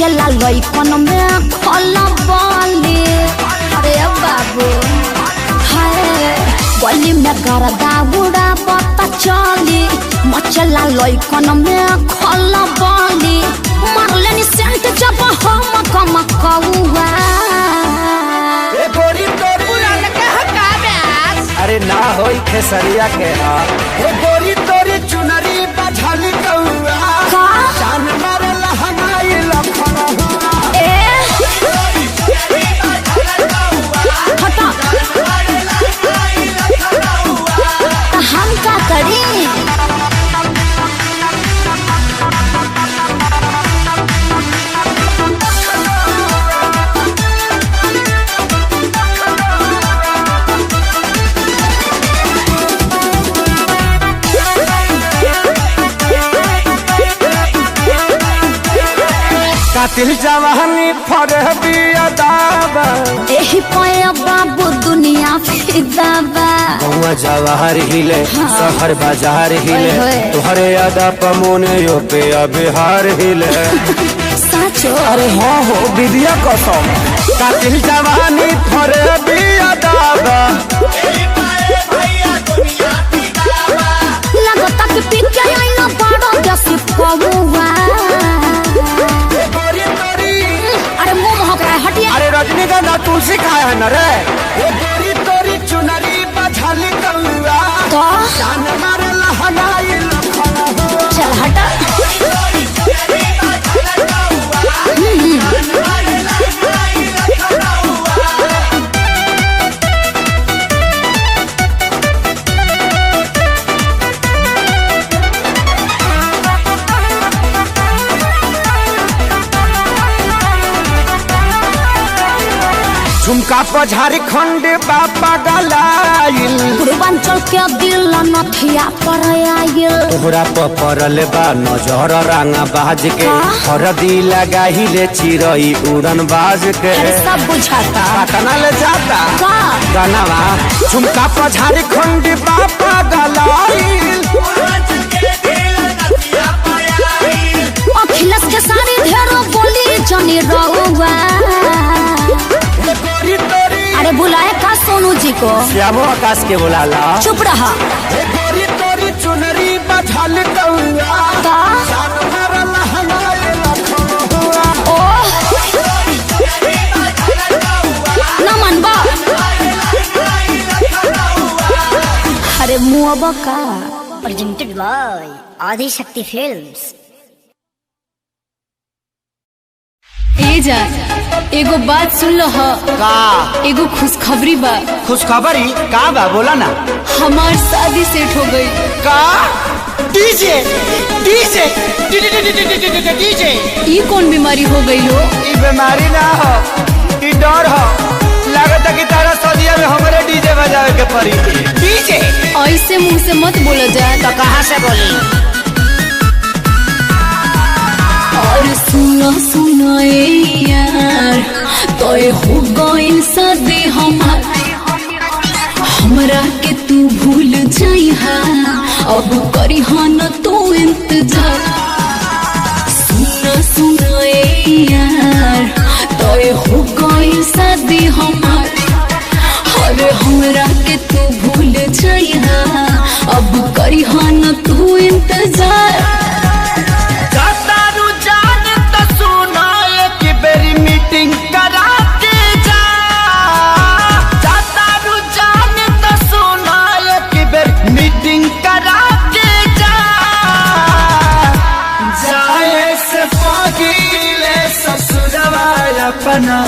मचला लइकन में खला बाली। अरे बाबू हाय गली में गरदा उड़ा पता चली मचला लइकन में खला बाली। मारले नि सेंट जब हम कम कौआ अरे ना होई खेसरिया के गोरी तोरी चुनरी बझल कौआ जान मारे लहंगाई लखना हम का करी कातिल जवानी फरहबी अदाबा एही पाया बाबू दुनिया फिदाबा। गौवा जवाहर हिले शहर बाजार हिले तोहरे अदा पमोने यो पे बिहार हिले साचो अरे हाँ हो विद्या कसम कातिल जवानी फरहबी अदाबा लगता कि पीके आईना बड़ा जैसी पौवा। अरे मुंह महक रहा है हटिया। अरे रजनीगंधा तुलसी खाया है न रे गोरी तोरी चुनरी बझल कौआ तो जान मारे लहंगाई लखना चल हटा झुमका पर झारखंड बापा गलाइल पूर्वांचल के दिल नथिया पर आयल। तोहरा पर पड़ल बा नजर रंगा बाज के हरदी लगाही ले चिरई उड़न बाज के सब बुझाता पटना ले जाता का गनवा झुमका पर झारखंड बापा गलाइल अखिलेश के सारी ढेरों बोली जनी रहुआ। अरे बुलाए का सोनू जी को श्यामो आकाश के बुलाला चुप रहा गोरी तोरी चुनरी बझल कौआ का जान मारे लहंगाई लखना ओ न मनबा अरे मुआबा का presented by Adi Shakti Films। ए जा एगो बात सुन लो का एगो खुशखबरी बा। खुशखबरी का बा बोला ना हमार शादी सेट हो गई। का डीजे डीजे डीजे ये कौन बीमारी हो गई हो? ई बीमारी ना हो ई डर हो लगता कि तारा सदिया में हमारे डीजे बजावे के पड़ी डीजे ऐसे मुंह से मत बोला जाए। तो कहाँ से बोली और सुनो सुनो ए यार तोय हो गई शादी हमार हमरा के तू भूल जाइहा अब करी न तू इंतजार। सुनो सुनो ए यार तोय हो गई शादी हमार अरे हमरा के तू भूल जाइहा अब करी न तू इंतजार। मीटिंग करा के जा जाता रुझान तो सुना एक बेर मीटिंग करा के जा जाए से पगीले ससुरवा अपना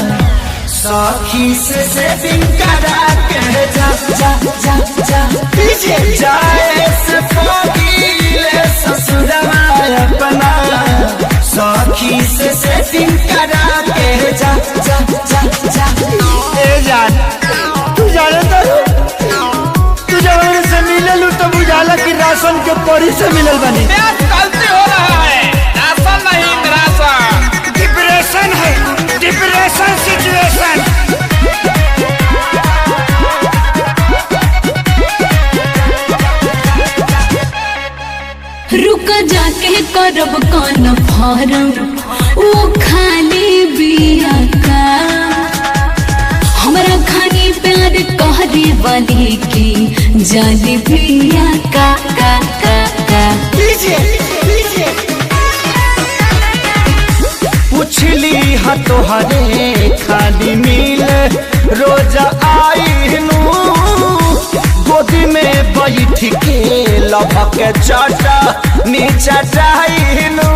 सखी से सेटिंग करा के जा जा जा जा पीछे जाए से पगीले ससुरवा अपना सखी से सेटिंग करा के जा जा जा जा ए जान तू जाने तू जब से मिलल तो बुझाला कि राशन के परी से मिलल बनी गलती हो रहा है राशन नहीं राशन डिप्रेशन है डिप्रेशन सिचुएशन रुक जाके करब कौन फारम वो खाली पिया का हमरा खानी प्यार कहरे वाली की जाली पिया का पुछली हा तोहरे खाली मिल रोज आईनू गोदी में बैठ के लभक चाटा नीचा चाहनू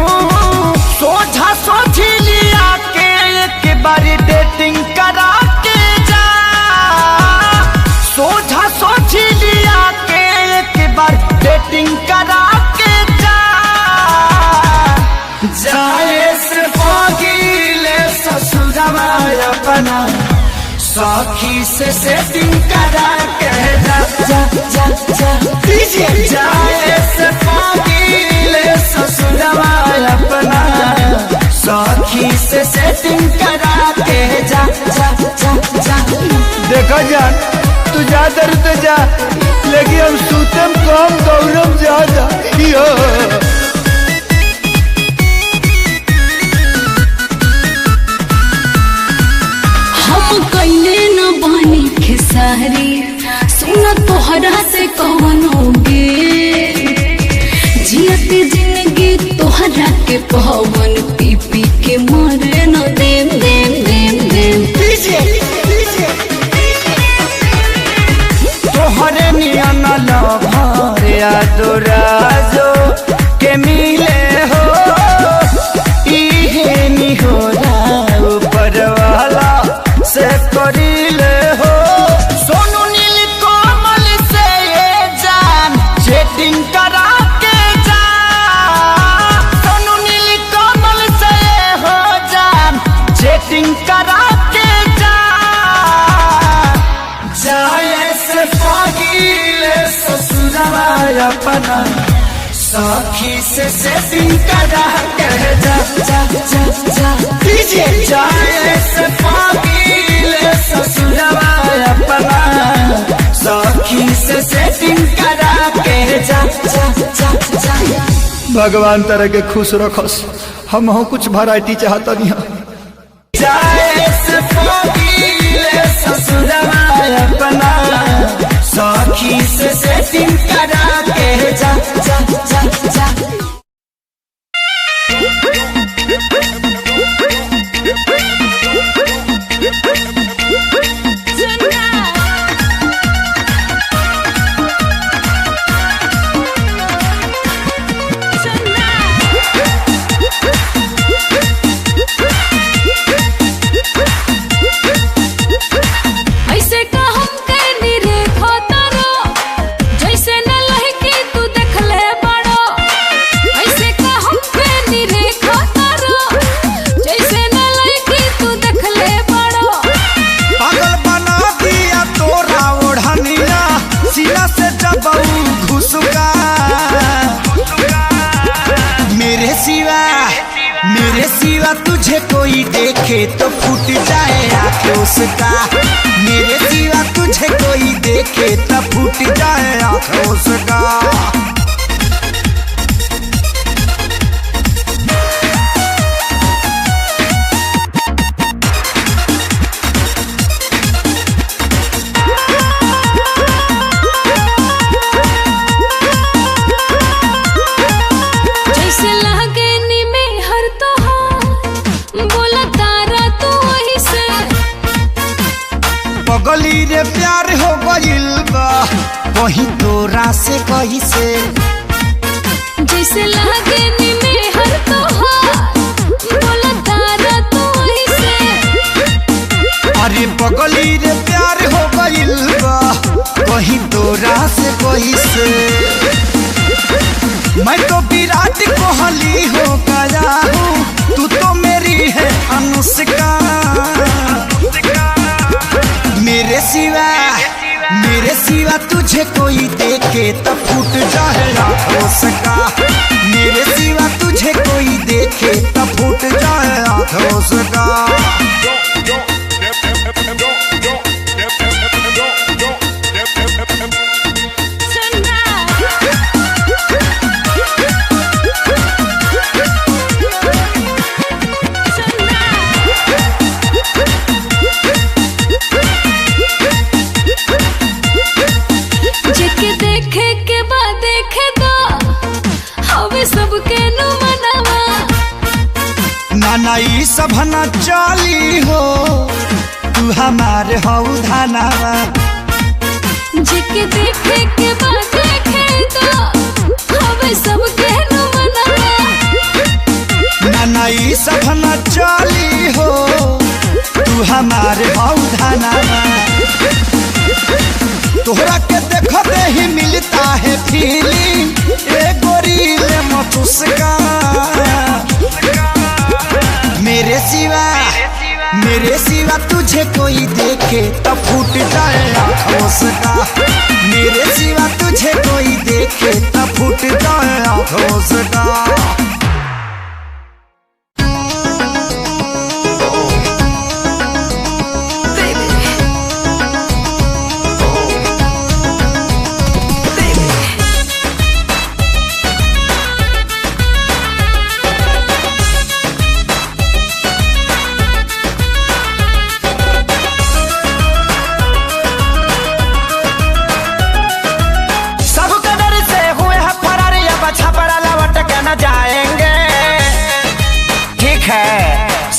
सोझा सोझी लिया के एक बारी डेटिंग करा के जा सोझा सोझी लिया के एक बार डेटिंग करा के जा जाए से पगीले ससुरवा अपना सखी से सेटिंग करा के जा जा जा जा दीजिए जाए से पगीले ससुरवा अपना सखी से सेटिंग करा के जा जा जा जा। देखो जान तू जा दर तो जा लेकिन हम सूतम कम गौरव ज्यादा यो कैले न बानी खेसारी सुना तोहरा से कौन होगे जियते जिंदगी तोहरा के पवन पी पी के मरे न देम देम देम देम तोहरे नियन लभर यादराजो के मिले हो इहे निहोरा ऊपर वाला से करीले हो सोनू नील कोमल से ये जान चेटिंग करा के जा सोनू नील कोमल से ये हो जान चेटिंग करा के जा जाए से पगीले ससुरवा अपना सखी से सेटिंग करा के जा जा जा जा दीजिए जाए से पगीले ससुरवा अपना सखी से सेटिंग करा के जा जा जा जा। भगवान तरह के खुश रखस हम हो कुछ वैरायटी चाहता नहीं जाए से पगीले ससुरवा अपना सखी से सेटिंग करा के जा जा जा जा। ऐसे का हम कहनी रे खोतारो जैसे न लहकी तू देखले बड़ो ऐसे का हम कहनी रे खोतारो जैसे न लहकी तू देखले बड़ो पागल बना दिया तोरा ओढ़निया सीना से जब घुसका मेरे सिवा तुझे कोई देखे तो फूट जाए आंखें उसका मेरे सिवा तुझे कोई देखे तो फूट जाए आंखें उसका। जैसे लगे नी में हर तोहार बोला तारा तू वही से पगली रे प्यार हो गइल बा कहीं तोरा से कहीं से जैसे लगे नी में हर तोहार बोला तारा तू वही से अरे पगली रे प्यार हो गइल बा कहीं तोरा से कहीं से मैं तो विराट कोहली हो गया हूँ तू तो मेरी है अनुष्का मेरे सिवा तुझे कोई देखे तो फूट जाए आंखों का मेरे सिवा तुझे कोई देखे तो फूट जाए आंखों का। सब न चली हो तू हमारे हऊ धनावा जिके देखे के बाद देखे तो हमें सब कहनु मनावा ना ई सब न चली हो तू हमारे हऊ धनावा तोहरा के देखते ही मिलता है फीलिंग ए गोरी ले मुस्का मेरे सिवा तुझे कोई देखे तो फूट जाए आँखों का मेरे सिवा तुझे कोई देखे तो फूट जाए आँखों का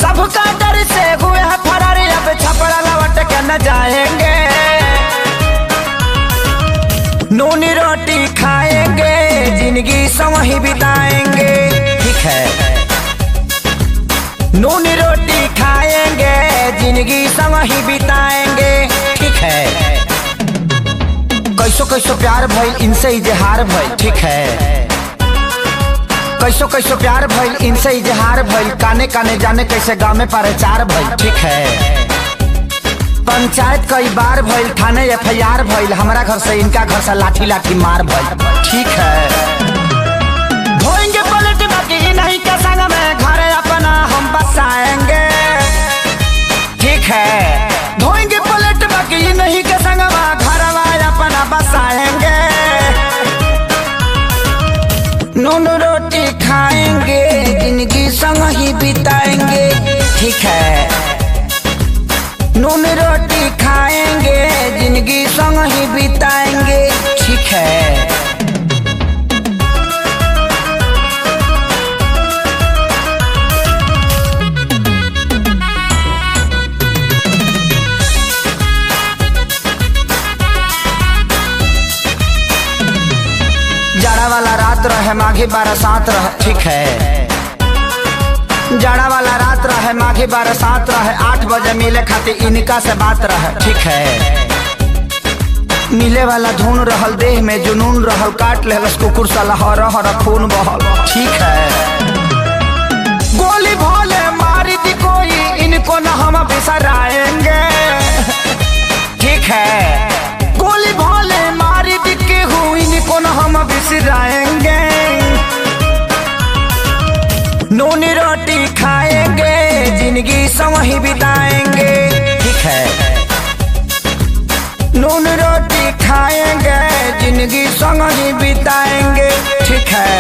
सबका डर से हुए हैं फरारी अब छपरा लौट के न जाएंगे नूनी रोटी खाएंगे जिंदगी संग बिताएंगे ठीक है नूनी रोटी खाएंगे जिंदगी संग बिताएंगे ठीक है कैसो कैसो प्यार भइल इनसे इजहार भइल ठीक है कैसो कैसो प्यार भइल इनसे इजहार भइल काने काने जाने कैसे गाँव में प्रचार भइल ठीक है पंचायत कई बार भइल थाने FIR भइल हमारा घर से इनका घर से लाठी लाठी मार भइल ठीक है धोएंगे पलट बाकी नहीं के संग में घर अपना हम बसाएंगे ठीक है धोएंगे पलट बाकी नहीं के संग में घर अपना बसाएंगे नून रोटी खाएंगे जिंदगी संग ही बिताएंगे ठीक है नून रोटी खाएंगे जिंदगी संग ही बिताएंगे ठीक है जाड़ा वाला रात रहे माघी बरसात रहे ठीक है जाड़ा वाला रात रहे माघी बरसात रहे 8 बजे मिले खातिर इनका से बात रहे ठीक है मिले वाला धुन रहल देह में जुनून रहल काट लेलस कुकुर साला हर हर खून बहल ठीक है गोली भोले मारी दी कोई इनको न हम बिसराएंगे ठीक है गोली भोले मारी दी के हुई इनको न हम बिसराएंगे नूनी रोटी खाएंगे जिंदगी संग ही बिताएंगे ठीक है नून रोटी खाएंगे जिंदगी संग ही बिताएंगे ठीक है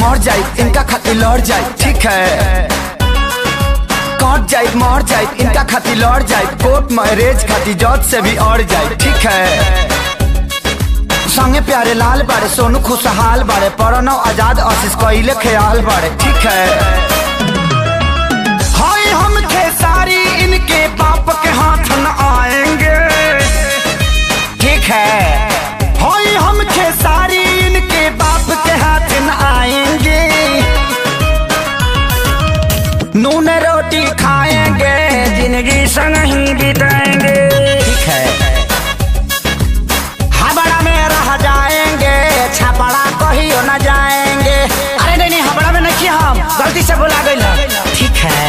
मर जाए इनका खातिर लड़ जाए ठीक है कट जाए मर जाए इनका खातिर लड़ जाए कोर्ट मैरिज खातिर जज से भी अड़ जाए ठीक है संगे प्यारे लाल बाड़े सोनू खुशहाल बाड़े परनो आजाद आशीष कइले ख्याल बाड़े ठीक है हाय हम खेसारी इनके बाप के हाथ न आएंगे ठीक है हाय हम खेसारी इनके बाप के हाथ न आएंगे नून रोटी खाएंगे जिंदगी संग ही बिताएंगे ठीक है हबड़ा में रह जाएंगे छपड़ा कहियो न जाएंगे अरे नहीं हबड़ा में नहीं हम गलती से बुला गई ठीक है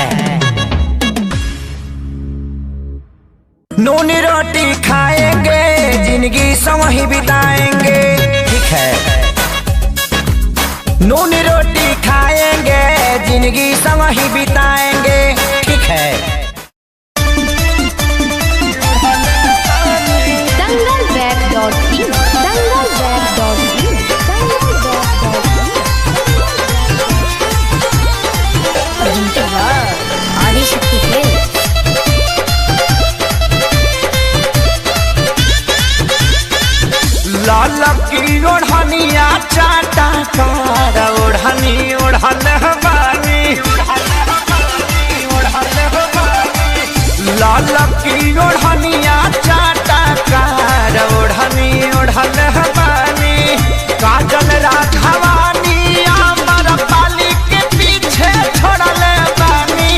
नून रोटी खाएंगे जिंदगी संग ही बिताएंगे ठीक है नून रोटी खाएंगे जिंदगी संग ही बिताएंगे ठीक है dangalweb.in dangalweb.in ललकी ओढ़निया चाटा कार ओढ़नी ओढ़ल बानी काजल राघवानी अमर पाली के पीछे छोड़ल बानी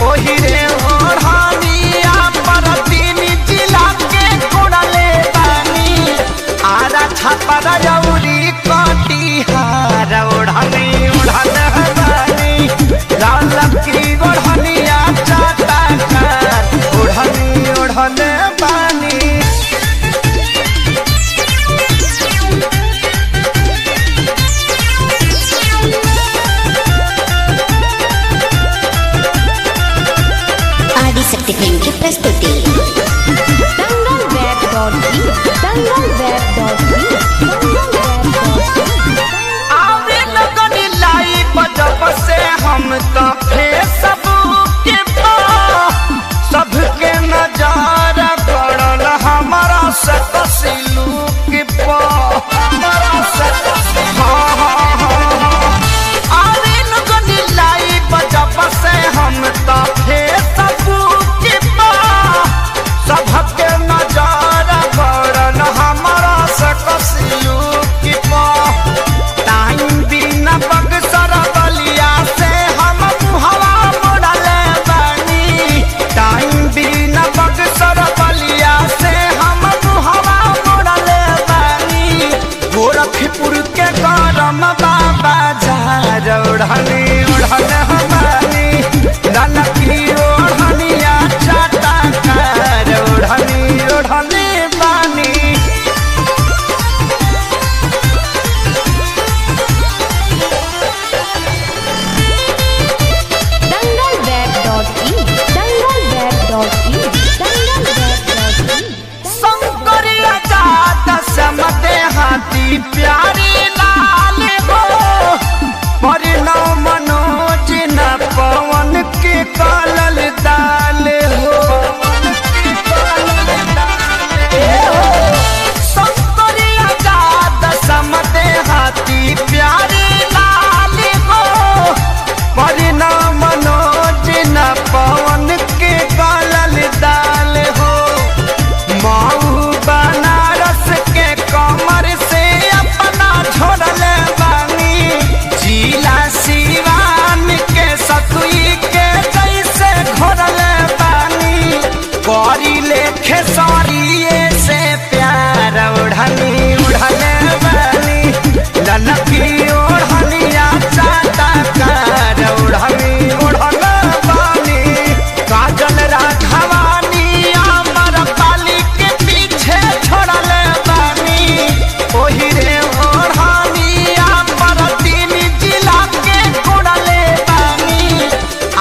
ओही रे ओढ़नी अमर तीन जिला के कोड़ल बानी आरा छापर जौरी कटिहार ओढ़नी ओढ़ल बानी ललकी ओढ़निया चाटा कार ओढ़नी ओढ़ल बानी आदिशक्ति फिल्म की प्रस्तुति। आवे लगनी लाइव जब से हम तो फेसबुक पे सबके नजर पड़ल हमारा से तस्लुक पे हमारा से आवे लगनी लाइव जब से हम तो फेसबुक पे सबके नजर पड़ल हमारा से तस्लुक पे टाइम दिन बक्सर बलिया से हम हवा मोड़ल बानी टाइम दिन बक्सर बलिया से हम हवा मोड़ल बानी गोरखपुर के गरम बाबा झार ओढ़नी ओढ़ल बानी ललकी ओढ़निया चाटा कार ओढ़नी ओढ़ल बानी शंकरिया जात समते हाथी प्यारी लाल हो परिणव मनोज न पवन के कालल दाल हो शंकरिया जात समते हाथी प्यारी लाल हो परिणव मनोज न पवन के कालल दाल हो माऊ बनारस के कमर से अपना छोड़ल बानी जिला सिवान के सतुई के जैसे घोरल बानी करी लेखे सरिये से प्यार ओढ़नी उड़ल बानी ललकी ओढ़निया चाटा कार ओढ़नी ओढ़ल बानी काजल राघवानी अमर पाली के पीछे छोड़ल बानी ओही रे ओढ़नी अमर तीन जिला के कोड़ल बानी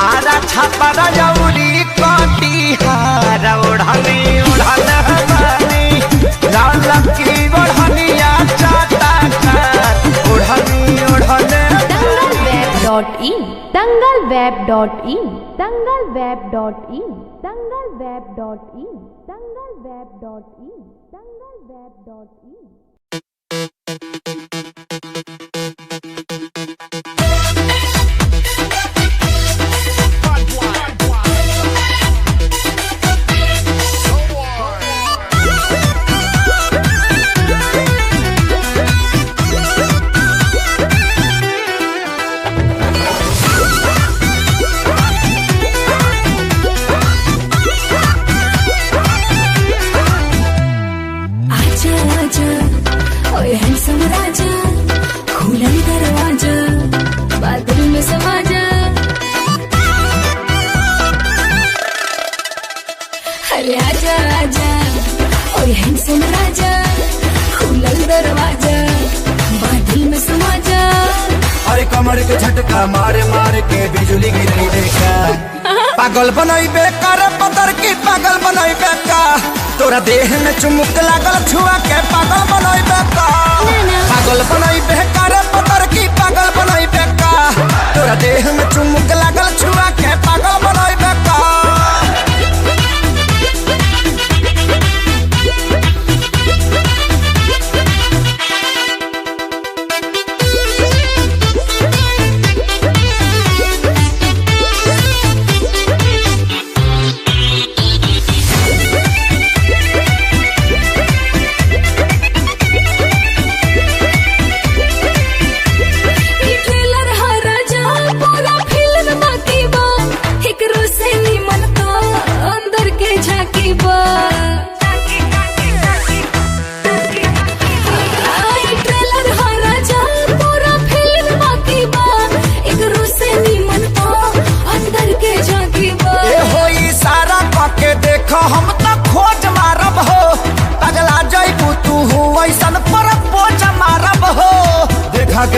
आरा छापर जौरी कटिहार ओढ़नी ओढ़ल बानी ललकी ओढ़निया चाटा कार ओढ़नी ओढ़ल dangalweb.in dangalweb.in dangalweb.in dangalweb.in dangalweb.in आजा आजा ओए हैंडसम राजा खुला दरवाजा बादल में समा जा अरे आजा आजा ओए हैंडसम राजा खुला दरवाजा बादल में समा जा अरे कमर के झटका मारे मारे के बिजली गिरी देखा पागल बनई बेकार पतर की पागल बनई बेका तोरा देह में चुमुक लागल छुआ के पागल बनई बेका पागल बनई बेकार पतर की पागल बनई बेका तोरा देह में चुमुक लागल छुआ के पागल बनई बेका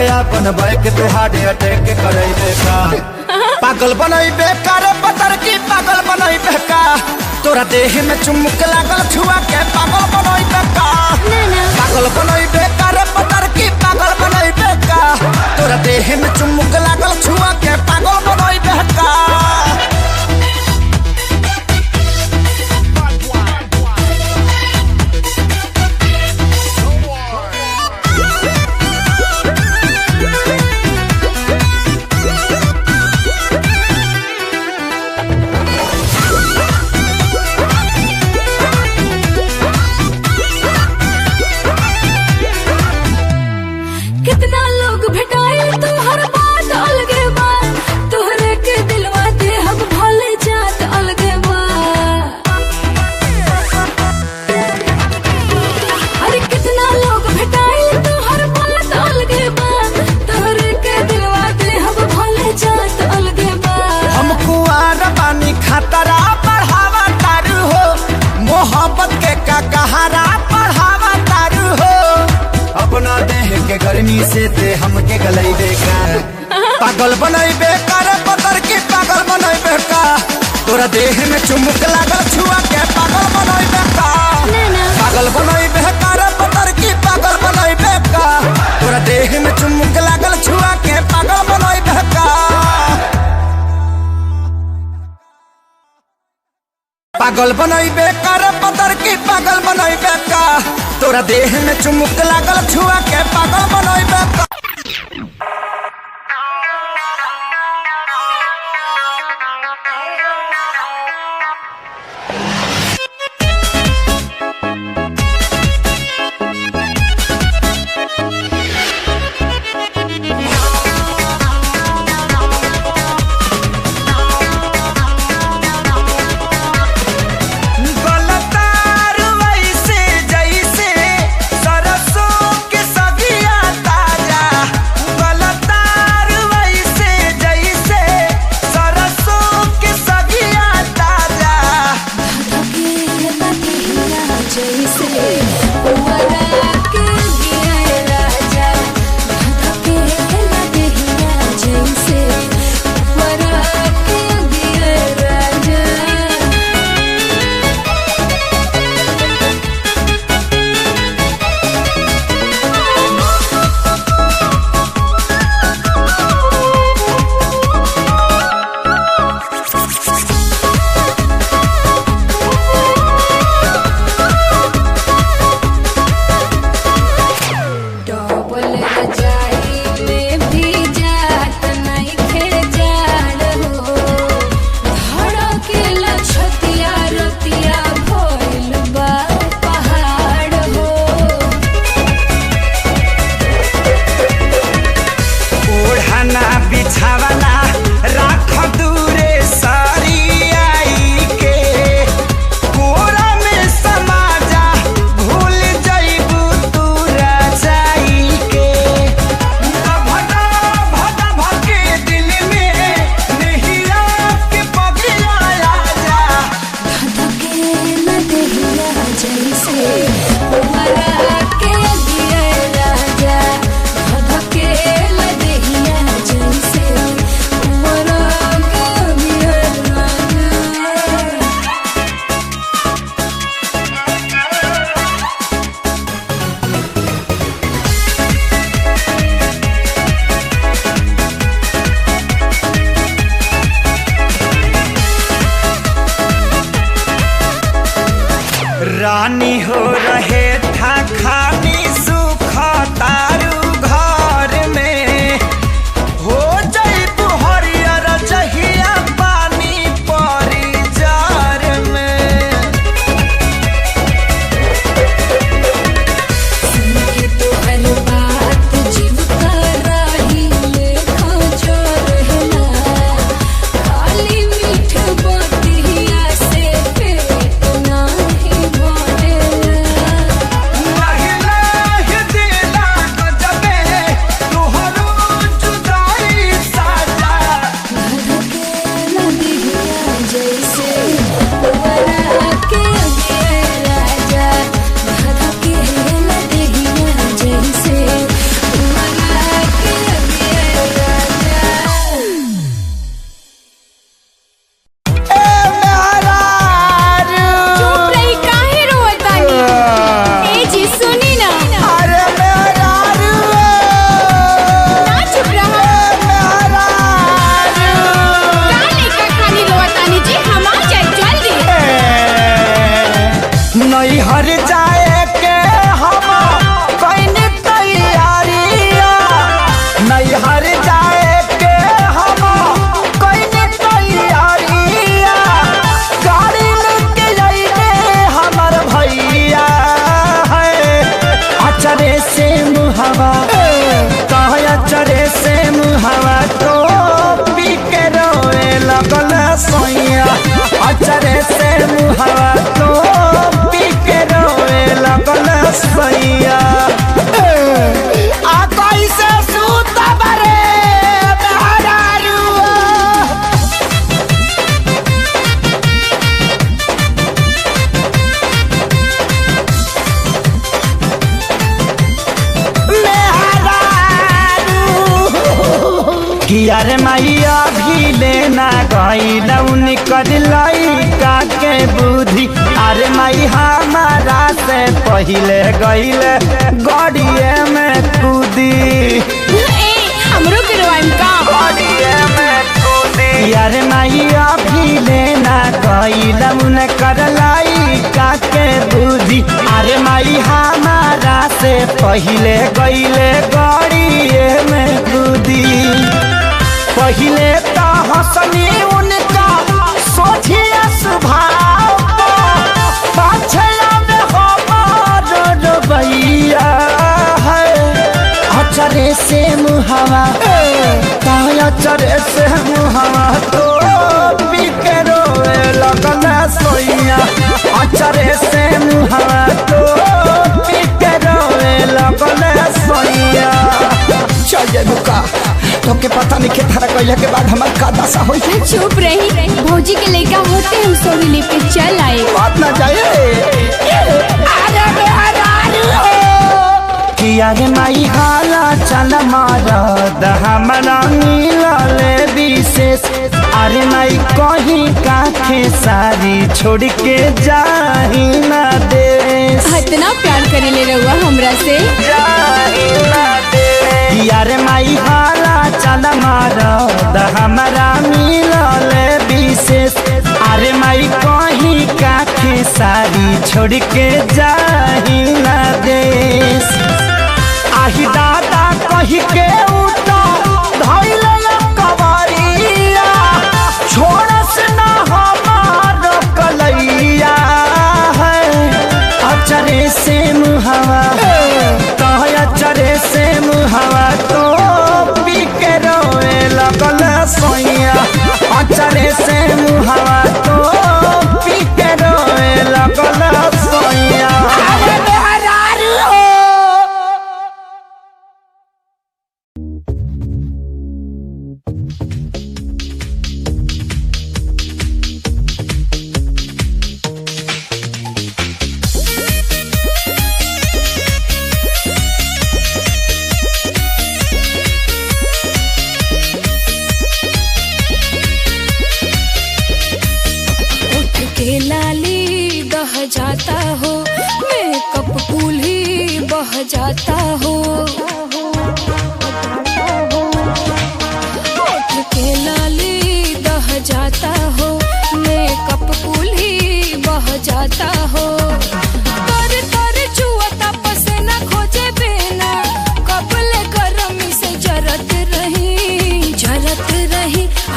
अपन बैक तुहारे अटैक करे का पागल बनैबे करे पतर की पागल बनैबे का तोरा देह में चुमुक लागल छुआ के पागल बनैबे का पागल बनैबे करे पतर की पागल बनैबे का तोरा देह में चुमुक लागल छुआ के पागल बनैबे का कितना लोग भेटाए तोहर बात अलगे बा तोहरे के दिलवा दे हम भले जात अलगे बा अरे कितना लोग भेटाए तोहर बात अलगे बा तोहरे के दिलवा दे हम भले जात अलगे बा हम कुआर बानी खतरा बढ़ावा तारू हो मोहब्बत के का कहारा बढ़ावा तारू हो अपना देह के गर्मी से ते हमके गलैबे का पागल बनैबे कर पतर की पागल बनैबे का तोरा देह में चुमुक लागल छुआ के पागल बनैबे का पागल बनैबे कर पतर की पागल बनैबे का तोरा देह में चुमुक लागल छुआ के पागल बनैबे का पागल बनैबे कर पतर की पागल बनैबे का तोरा देह में चुमुक लागल छुआ के पागल बनैबे का गलतार वैसे जैसे सरसों के सगिया ताजा गलतार वैसे जैसे सरसों के सगिया ताजा जैसे उमरा के गिरे राजा धके लदहिया जैसे उमरा के गिरे राजा डबल रजाई में भी जात नइखे जाड़ हो धड़केला छतिया रतिया भइल बा पहाड़ हो ओढ़ना बिछावना राख दूरे सारी आई के कोरा में समा जा भूल जाइबू तू रजाई के भदा भदा भके दिल में नहिया के पगिया जा धके लदहिया जैसे उमरा के गिरे राजा धके लदहिया जैसे उमरा के गिरे राजा रानी हो रहे था खानी सुख तारू घर में हो जाइबू हरियर जहिया पानी परी जार में के तोहर बात जीव कर रही लेखा जो रहना खाली मीठ बतिया से पेट नाही भरेला लहि लहि दिला नहीं हर जाए के हम कहीं तैयारिया नहीं हर जाए के हम कहीं तैयारिया गाड़ी लेके जाइए हमार भैया है अचरे से मुहवा कह अचरे से मुहवा तो पी के रोए लगल सोइया अचरे से मुहवा तो पी के रोए लगल सोइया आ कैसे सूत बरे बहरारू किया रे मैया भी लेना गईला उनकर लइका के बुद्धि अरे माई हमारा से पहिले गईले गड़िए में कूदी हमरो गिरवाइम का गड़िए में कूदी अरे मैया भी लेना गईला उनकर लइका के बुद्धि अरे माई हमारा से पहिले गईले गड़िए में कूदी पहिले तो हंसनी उनका सोचिए स्वभाव पाछला में हमार भैया है अचरे से मुहवा अचरे से मुहवा तो पी के रोए लगल सोइया अचरे से मुहवा तो पी के रोए लगल सोइया चल जाए बुका तो के पता नहीं खेतारा कइला के बाद हमार का दशा होई चुप रही भौजी के लड़का होते हम सोनी लेके चल आए बात ना जाए अरे बेहरारू किया रे माई हाला चल मारद हमरा मिलले विशेष अरे माई कहीं काखे सारी छोड़ के जाही ना देश इतना प्यार करे ले रहुआ हमरा से जाही ना देश यार माई हाला चल मारद हमरा मिलले विशेष अरे माई कहीं काखे सारी छोड़ के जाही ना देश आही दादा कही के उठा धइले कवरिया छोड़स ना हमार कलैया है अचरे से मुहवा कह अचरे से मुहवा तो पी के रोए लगल सोइया अचरे से मुहवा तो पी के रोए लगल सोइया के लाली बह जाता हो मेकअप कूल ही बह जाता हो होठ के लाली बह जाता हो मेकअप कूल ही बह जाता हो कर कर जुआता पसीना खोजे बिना कपले गरमी से जरत रही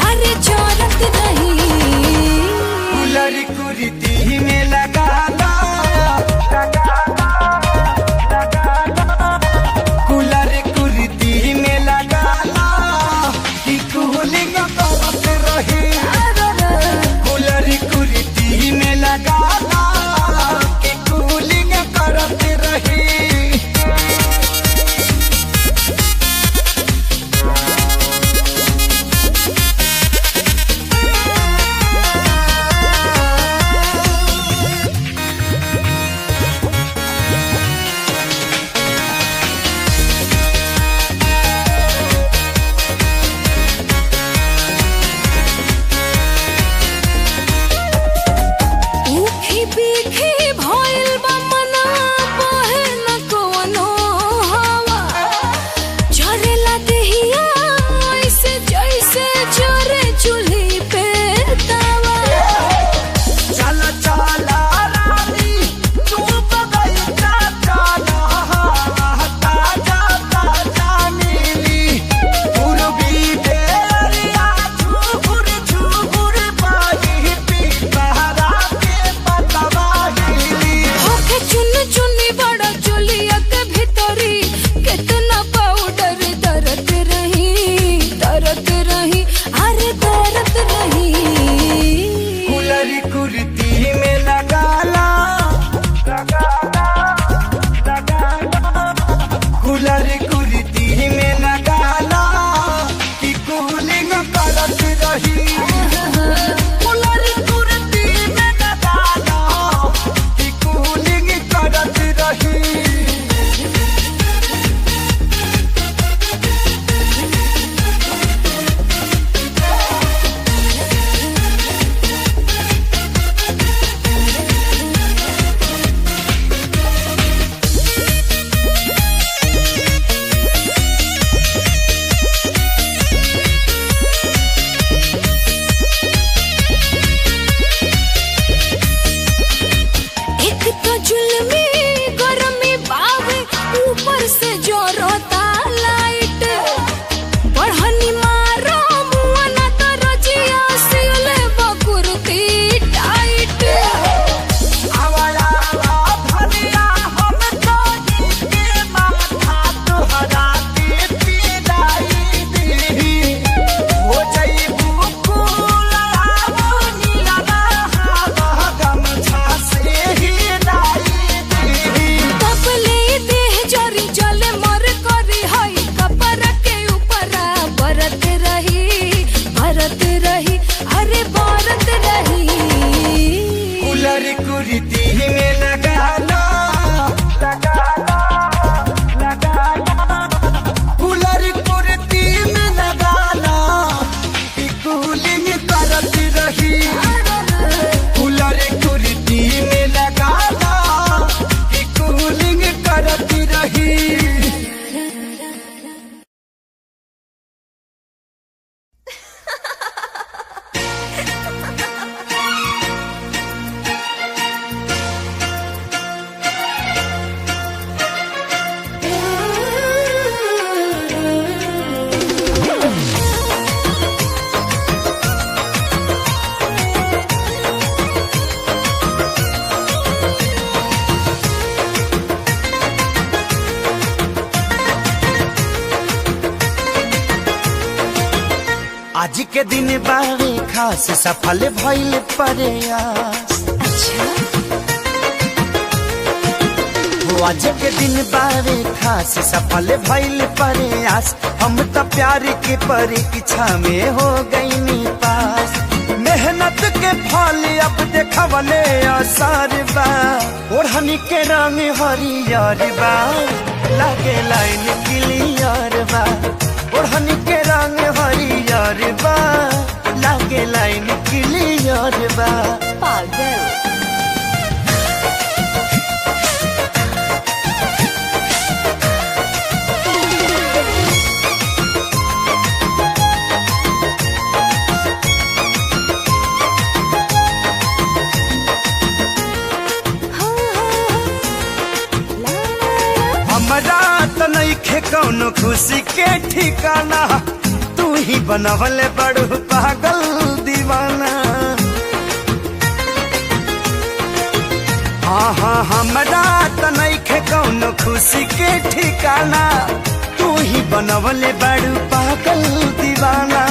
अरे जरत रही कुलरी कुरीति में लगा कुलरी कुरीति में लगा कि कूलिंग करत रही कुलरी कुरीति में लगा कि कूलिंग करत रही आज के दिन बारे खास सफल भइल प्रयास। आज के दिन बारे खास सफल भइल प्रयास। हम तो प्यार के परीक्षा में हो गई पास। मेहनत के फल अब देखवले असर बा। ओढ़नी के रंग हरियर बा, लागे लाइन क्लियर बा। ओढ़नी के रंग हरियर बा, लागे लाइन क्लियर बा। पागल हमरा तो नइखे कौनो खुशी के ठिकाना। तू ही बनवले बड़ू पागल दीवाना। हाँ हमरा तो नइखे कौनो खुशी के ठिकाना। तू ही बनवले बड़ू पागल दीवाना।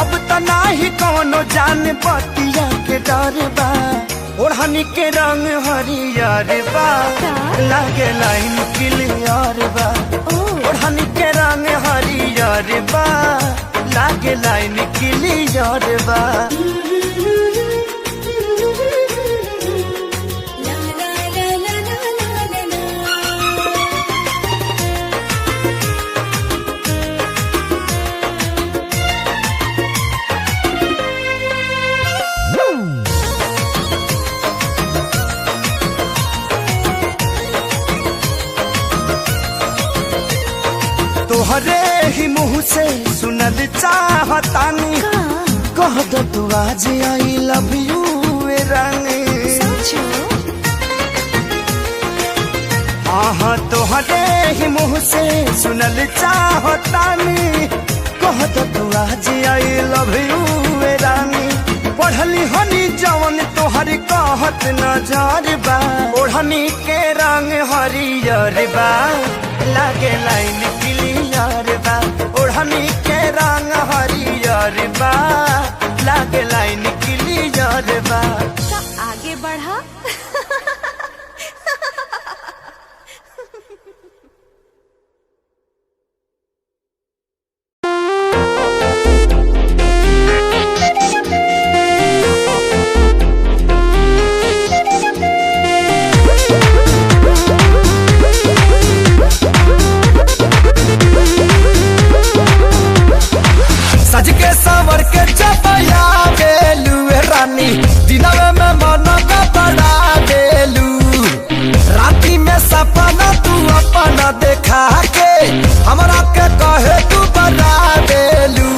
अब तो नाही कौनो जान बतिया के डर बा। ओढ़नी के रंग हरियर बा, लागे लाइन क्लियर बा। ओढ़नी के रंग हरियर बा, लागे लाइन क्लियर बा। तोहरे ही मुँह से सुनल चाहतानी। कह दो तू आज आई लव यू रानी। हाँ तोहरे ही मुँह से सुनल चाहतानी। कह दो तू आज आई लव यू रानी। पढ़ली हनी जवन तोहर कहत नजर बा। ओढ़नी के रंग हरियर बा, लागे लाइन क्लियर बा। ओढ़नी के रंग हरियर बा, लागे लाइन क्लियर बा। आगे बढ़ा सज के सवर के चपया बेलू रानी। दिनवे में मन का बड़ा बेलू। राती में सपना तू अपना देखा के हमरा के कहे तू बड़ा बेलू।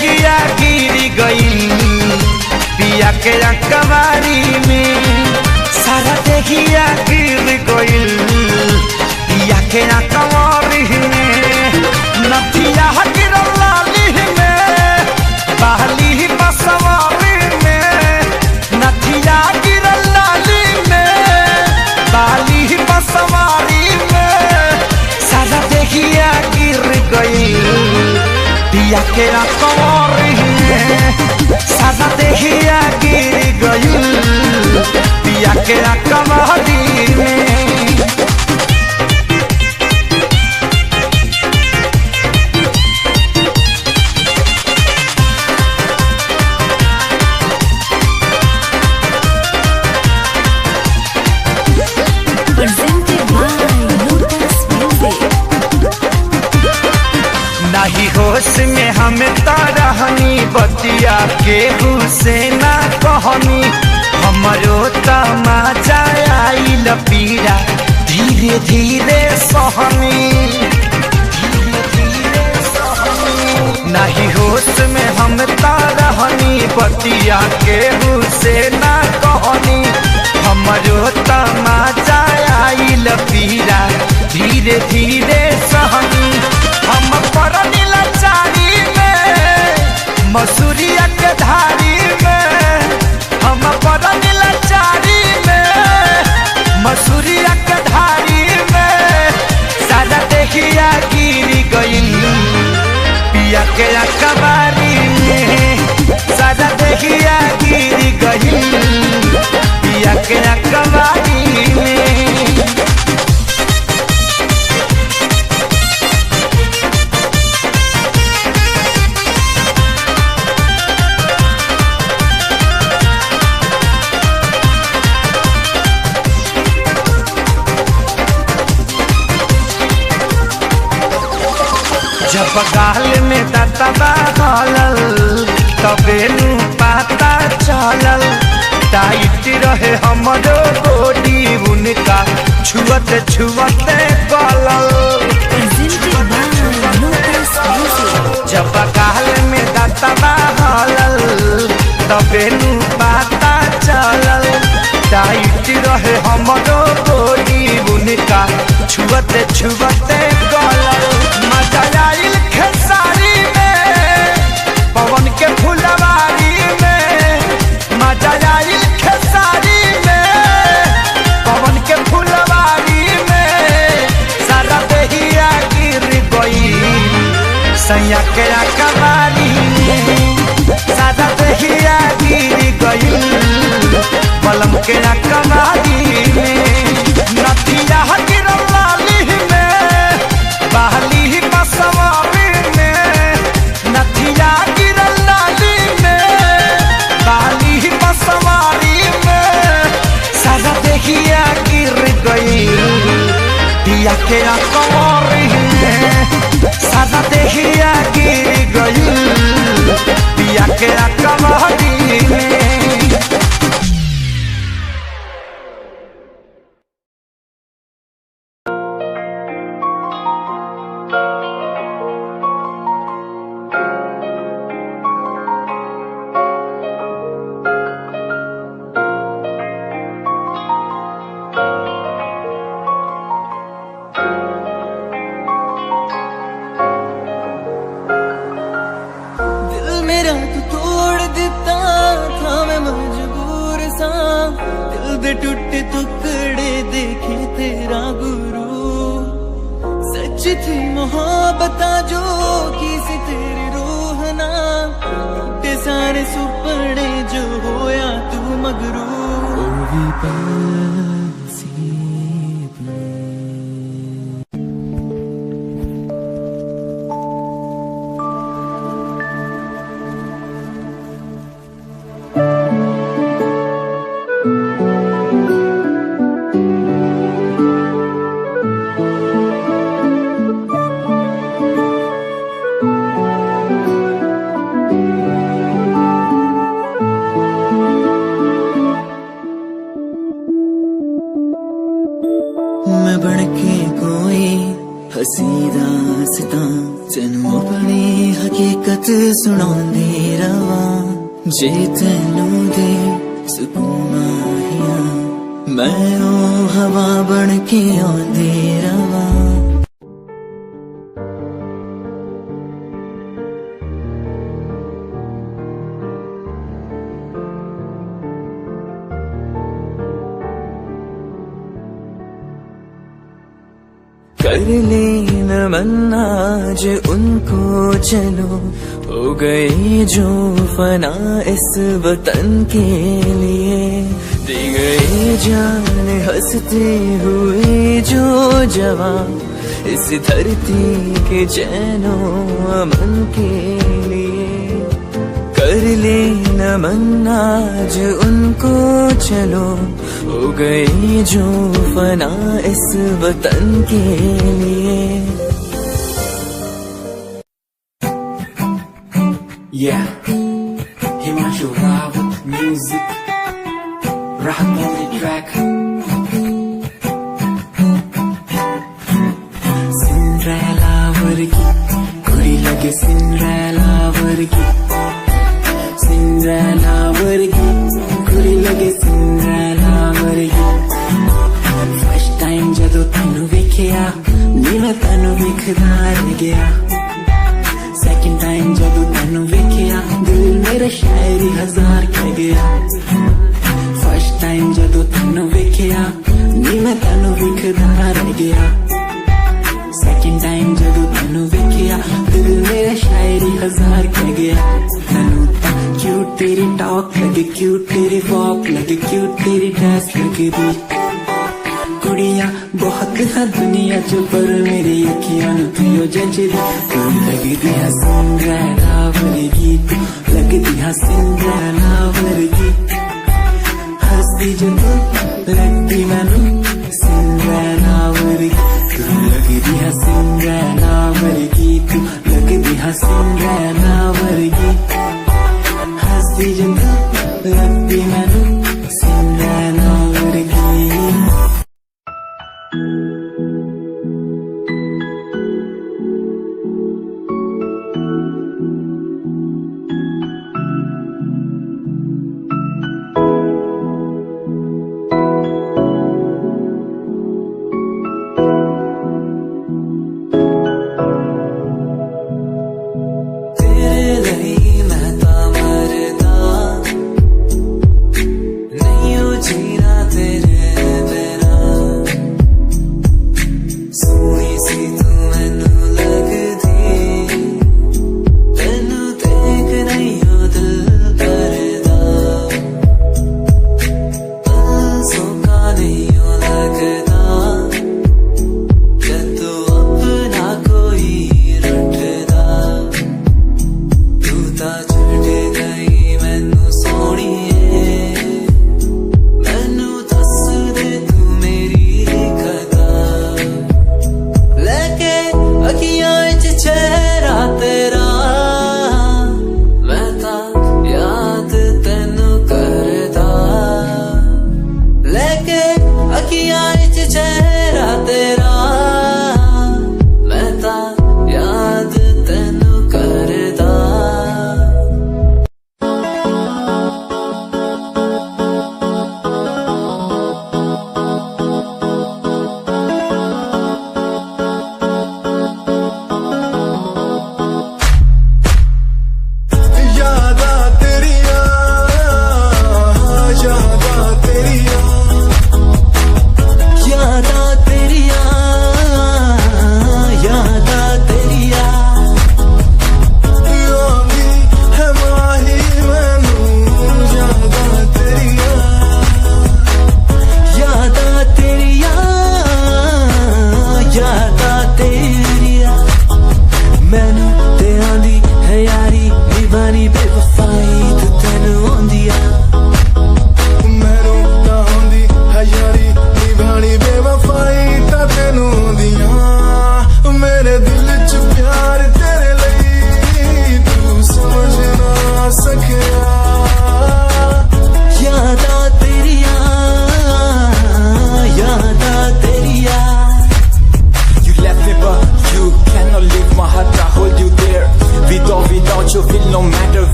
देहिया गिर गई पिया के कवारी में, सारा देहिया गिर गई पिया के कवारी में, नथिया गिरल लाली में बहली बसवारी में, नथिया गिरल लाली में बहली बसवारी में, सारा देहिया गिर गई पिया के कवारी में, सारा देहिया गिर गई पिया के कवारी में। नहीं होश में हमें तारहनी बतिया के हुसैना कहनी, हमरो तमाचा आइल पीड़ा धीरे धीरे सहनी, नहीं होश में हम तारहनी बतिया के हुसैना कहनी, हमरो तमाचा आइल पीड़ा धीरे धीरे सहनी, हम परनी लाचारी में मसूरिया के धारी में, हम परनी लाचारी में मसूरिया के धारी में, सारा देहिया गिर गई पिया के कवारी में, सारा देहिया गिर गई पिया के कवारी में। जब गाल में दतबा हलल तबे नु पता चलल, टाइट रहे हमरो बॉडी उनका छुअत छुअते गलल, जब गाल में दतबा हलल तबे नु पता चलल, टाइट रहे हमरो बॉडी उनका छुअते छुअते गलल, मजा आइल खेसारी में पवन के फुलवारी में, मजा आइल खेसारी में पवन के फुलवारी में, सारा देहिया गिर गई सैया के कवारी में, सारा देहिया गिर गई पलम के कवारी में, नथिया गिरल लाली में बहली बसवारी में, नथिया गिरल लाली में बहली बसवारी में, सारा देहिया गिर गई पिया के कवारी में, सारा देहिया गिर गई पिया के कवारी में। टूटे टुकड़े देखे तेरा गुरु, सच थी मोहब्बत जो की सी तेरी रूह ना, टूटे सारे सुपने जो होया तू मगरू, सीधा सिता तेनू अपनी हकीकत सुनांदी रवा जे तेनू दे सुकून माहिया मैं ओ हवा बन के आंदी रवा कर ले नमन आज उनको चलो हो गए जो फना इस वतन के लिए दे गए जान हंसते हुए जो जवान इस धरती के चैनो अमन के लिए कर ले नमन आज उनको चलो हो गए जो फना इस वतन के लिए Yeah, Himanshu Rao with music, rock on the track. Cinderella vargi, kudi lage Cinderella vargi. Cinderella vargi, kudi lage Cinderella vargi. First time jadoo tanu vekhya, नीला tanu vekhda reh gaya. Second time जदू तैनू वेखिया दिल मेरा शायरी हजार कह गया First time जदू तैनू वेखिया नी मैं तैनू वेखदा रह गया Second time जदू तैनू वेखिया दिल मेरा शायरी हजार कह गया तैनू ता क्यूट तेरी टॉक लगे क्यूट तेरी वॉक लगे क्यूट तेरी ड्रेस लगे दी कुड़िया बहुत है दुनिया च पर मेरी अखियां नु थियो जचदी तू लगदी है सिंड्रेला वर्गी तू लगदी है सिंड्रेला वर्गी हंसदी जो तू लगदी मैनू सिंड्रेला वर्गी तू लगदी है सिंड्रेला वर्गी तू लगदी है सिंड्रेला वर्गी हंसदी जो तू लगदी मैनू Cinderella वर्गी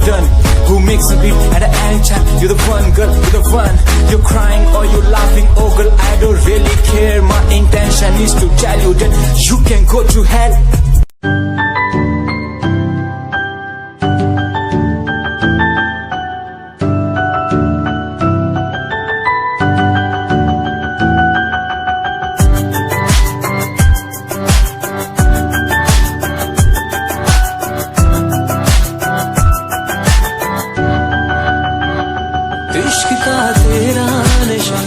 done. Who makes a beat at any time? You're the one, girl, you're the one. You're crying or you're laughing, oh girl, I don't really care. My intention is to tell you that you can go to hell. इश्क का तेरा नशा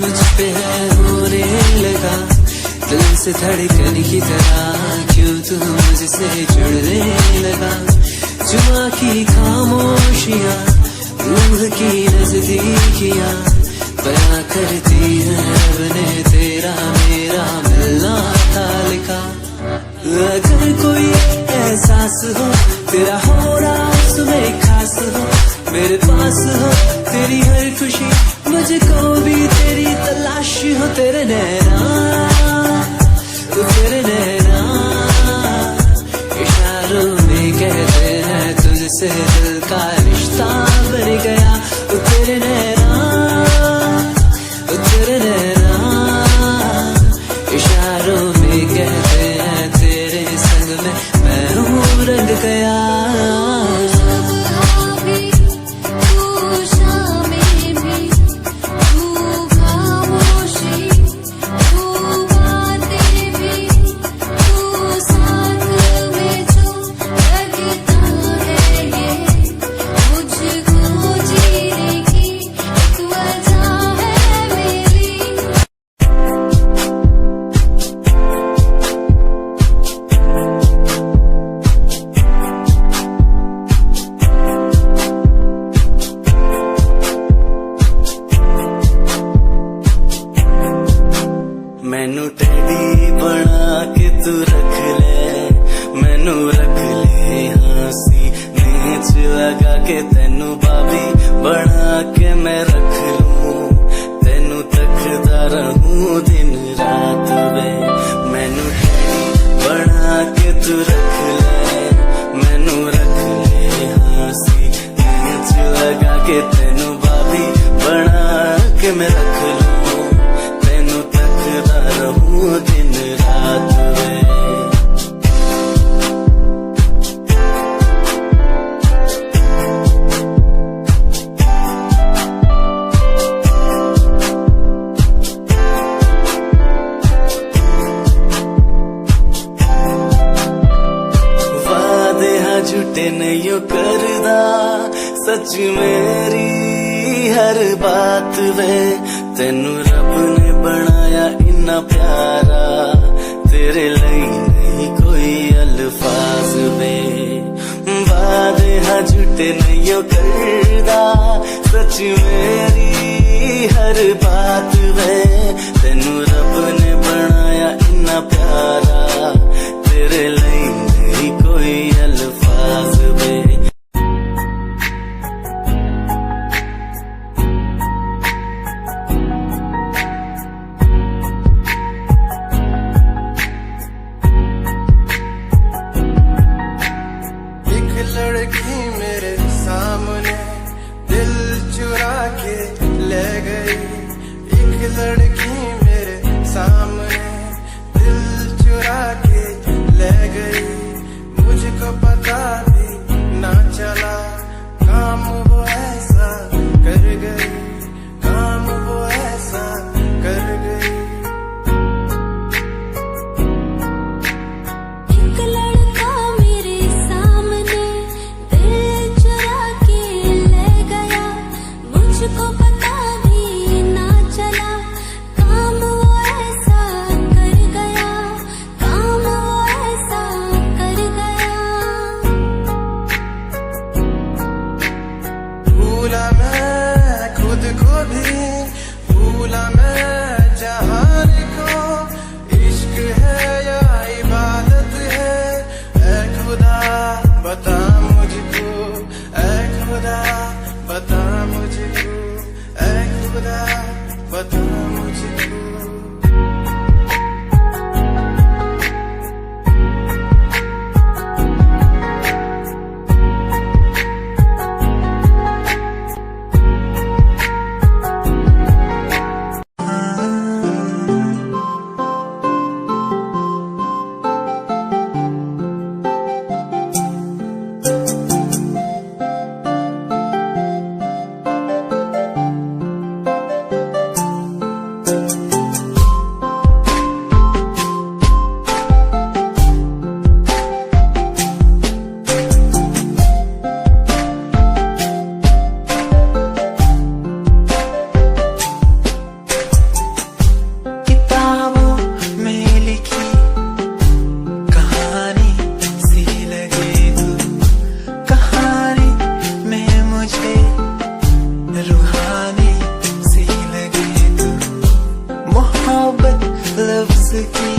मुझ पे है होने लगा, दिल से धड़कन की तरह क्यों तू मुझसे जुड़ने लगा। जुआ की खामोशियाँ रूह की नजदीकियाँ बयां करती है रब ने तेरा मेरा मिलना था लिखा। अगर कोई एहसास हो तेरा हो रहा उसमें खास हो, मेरे पास हो तेरी हर खुशी, मुझको भी तेरी तलाश हो। तेरे नैना इशारों में कहते हैं तुझसे दिल का रिश्ता बन गया। तेरे नैना इशारों में कहते हैं तेरे संग में मैं हूँ रंग गया। मैनू टेडी बना के तू रख ले, मैनू रख ले हंसी नीच लगा के, तेनू बाबी बना के मैं रख लूं, तेनू तकदा रहूं दिन रात वे। मैनू टेडी बना के तू रख ले, मैनू रख ले हंसी नीच लगा के, तेनू बाबी बना के मैं रख लूं, रहूं दिन रात में। वादे हाँ झूठे नहीं करदा, सच मेरी हर बात वे। तेनू रब ने बनाया इन्ना प्यारा, तेरे लिए नहीं कोई अल्फाज वे। वादे हाँ झूठे नहीं करदा, सच मेरी हर बात वे। तेनू रब ने बनाया इन्ना प्यारा, तेरे लिए नहीं कोई अल्फाज वे। लड़की मेरे सामने दिल चुरा के ले गई, एक लड़की मेरे सामने दिल चुरा के ले गई। मुझको पता भी ना चला काम वो ऐसा कर गई, काम वो ऐसा कर गई। मुझको पता भी ना चला काम वो ऐसा कर गया, काम वो ऐसा कर गया। भूला मैं खुद को भी, भूला मैं जहान को। इश्क है या इबादत है, ऐ खुदा बता मुझको, ऐ खुदा बता मुझको, ऐ खुदा बता मुझको। मुझे रूहानी सी लगे तू, मोहब्बत लफ्ज की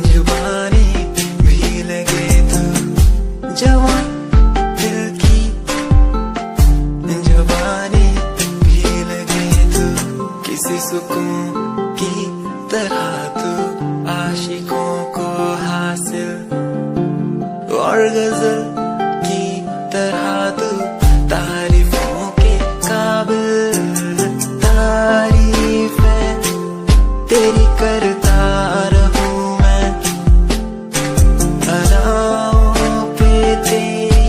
जुबानी भी लगे तू, जवान दिल की जवानी भी लगे तू, किसी सुकून की तरह तू आशिकों को हासिल और गजल की तरह तू तारीफों के काबिल, तारीफें तेरी करता रहूं मैं, अदाओं पे तेरी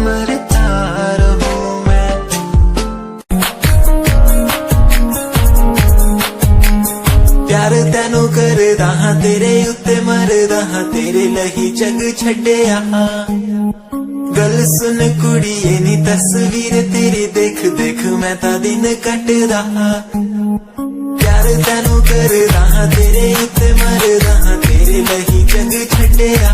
मरता रहूं मैं। प्यार तैनू करदा हां तेरे उत्ते मरदा हां, तेरे लही जग छड्डिया। गल सुन कुड़िए नी तस्वीर तेरी देख देख मैं ता दिन कटदा हां, प्यार तैनू करदा हां तेरे उत्ते मरदा हां, तेरे लही जग छड्डिया।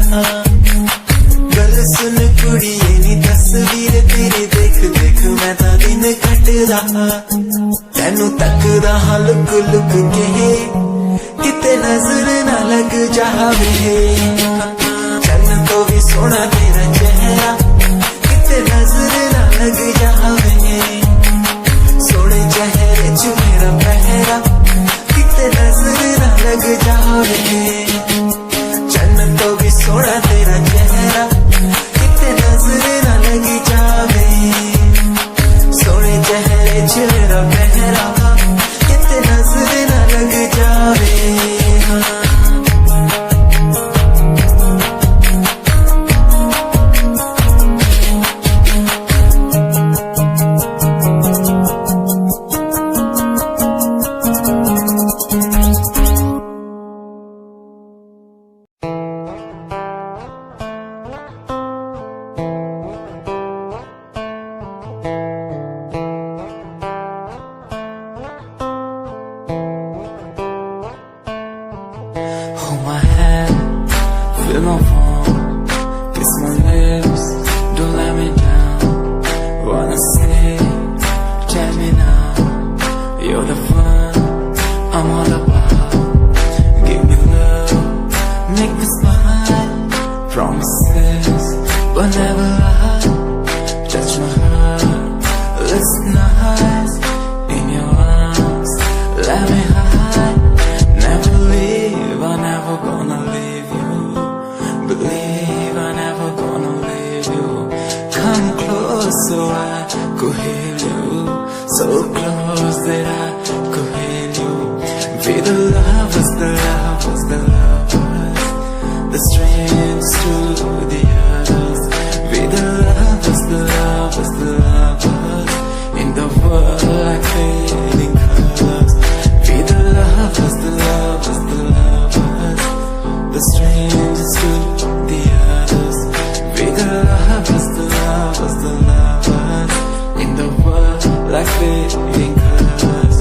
गल सुन कुड़िए नी तस्वीर तेरी देख देख मैं ता दिन कटदा हां, तैनू तकदा हां लुक लुक के किते नजर ना लग जावे, चन्न तो भी सोना तेरा चेहरा किते नजर ना लग जावे, सोने चेहरे च मेरा पहरा किते नजर ना लग जावे, चन्न तो भी सोना तेरा चेहरा किते नजर ना लग जावे, सोने चेहरे च मेरा पहरा किते नजर ना लग जावे। Hold my hand, feel my palm, kiss my lips, don't let me down. Wanna say, tell me now, you're the fun I'm all about. Give me love, make me smile, promises but never lie. Touch my heart, looks nice in your arms, let me hide. Never leave, I'm never gonna leave you. Believe I'm never gonna leave you. Come close so I could hear you, so close that I could hear you. Be the lovers, the lovers, the lovers, the strangers to the others. Be the lovers, the lovers, the lovers, in the world like fading colors. Be the lovers, the lovers, the lovers, the strangers to the others. Be the lovers, the lovers, the lovers, in the world like fading colors.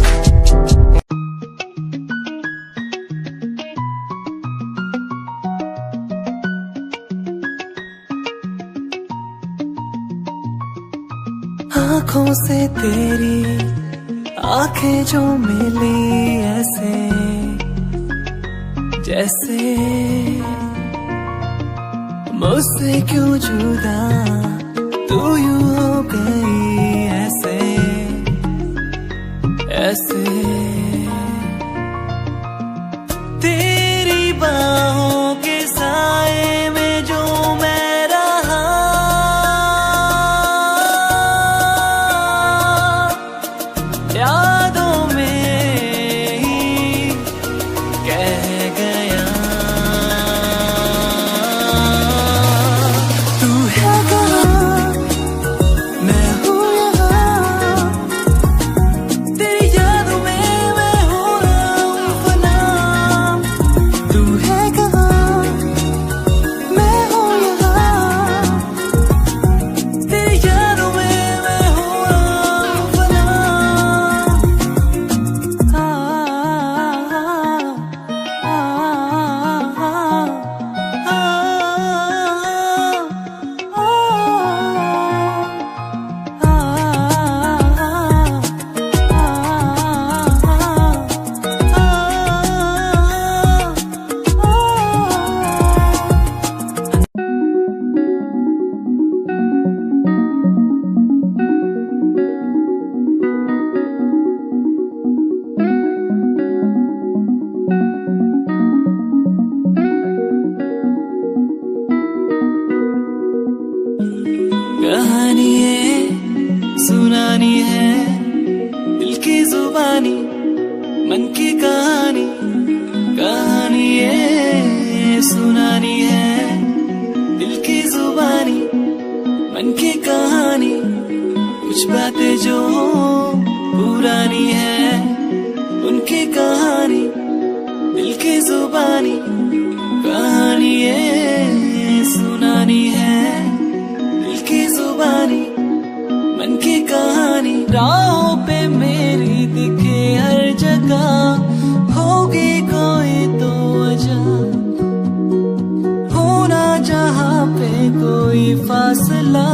आँखों से तेरी आंखें जो मिली ऐसे जैसे मुझसे क्यों जुदा तू यूं हो गई ऐसे ऐसे, तेरी बाहों के साए में जो मैं रहा, यादों में ही कह गया। तू है कहाँ, मैं हूँ यहाँ, तेरी यादों में कहानी ये सुनानी है, दिल की जुबानी मन की कहानी, कहानी ये सुनानी है, दिल की जुबानी मन की कहानी। कुछ बातें जो पुरानी है, उनकी कहानी, दिल की जुबानी, कहानी ये सुनानी है, दिल की जुबानी मन की कहानी। राहों पे मेरी दिखे हर जगह, होगी कोई तो वजह, होना जहाँ पे कोई फासला,